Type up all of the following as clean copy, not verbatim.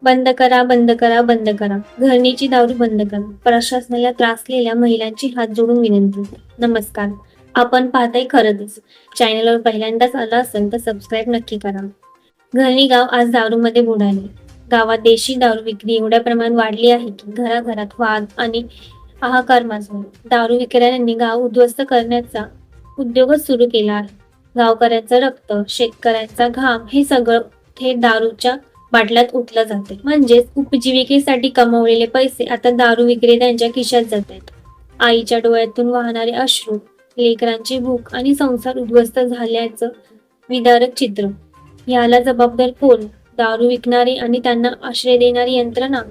बंद करा, बंद करा, बंद करा. घरणीची दारू बंद करा. प्रशासनाला त्रासलेल्या महिलांची हात जोडून विनंती. नमस्कार. आपण पाहताय खरंच. चॅनलवर पहिल्यांदाच आला असेल तर सबस्क्राईब नक्की करा. घरणी गाव आज दारूमध्ये बुडाले. गावात देशी दारू विक्री एवढ्या प्रमाणात वाढली आहे की घराघरात वाद आणि हाहाकार माजला. दारू विक्रेत्यांनी गाव उद्ध्वस्त करण्याचा उद्योगच सुरू केला आहे. गावकऱ्यांचं रक्त, शेतकऱ्यांचा घाम हे सगळं थेट दारूच्या बाटल्यात ओतलं जाते. म्हणजेच उपजीविकेसाठी कमवलेले पैसे आता दारू विक्रेत्यांच्या खिशात जात आहेत. आईच्या डोळ्यातून वाहणारे अश्रू, लेकरांची भूक आणि संसार उद्ध्वस्त झाल्याचं विदारक चित्र. याला जबाबदार कोण? दारू विकणारे आणि त्यांना आश्रय देणारी यंत्रणा.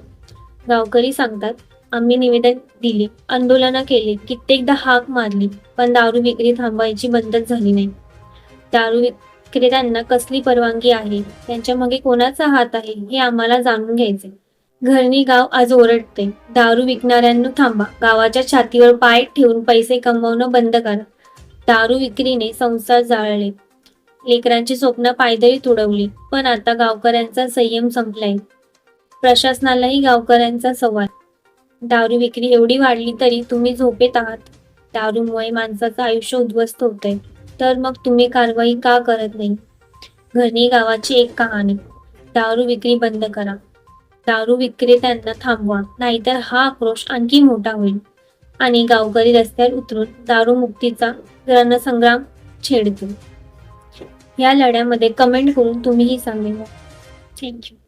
गावकरी सांगतात, आम्ही निवेदन दिले, आंदोलनं केली, कित्येकदा हाक मारली, पण दारू विक्री थांबवायची बंदच झाली नाही. दारू विक्रेत्यांना कसली परवानगी आहे? त्यांच्या मागे कोणाचा हात आहे हे आम्हाला जाणून घ्यायचे. घरणी गाव आज ओरडते, दारू विकणाऱ्यांनो थांबा. गावाच्या छातीवर पाय ठेवून पैसे कमवणं बंद करा. दारू विक्रीने संसार जाळले, लेकरांची स्वप्न पायदळी तुडवली. पण आता गावकऱ्यांचा संयम संपलाय. प्रशासनालाही गावकऱ्यांचा सवाल. दारू विक्री एवढी वाढली तरी तुम्ही झोपेत आहात. दारूमुळे माणसाचं आयुष्य उद्ध्वस्त होतंय, तर मग तुम्ही कारवाई का करत नाही? घरणी गावाची एक कहाणी. दारू विक्री बंद करा. दारू विक्रेत्यांना थांबवा, नाहीतर हा आक्रोश आणखी मोठा होईल आणि गावकरी रस्त्यावर उतरून दारू मुक्तीचा रणसंग्राम छेडतील. या लढ्यामध्ये कमेंट करून तुम्हीही सामील व्हा. थँक्यू.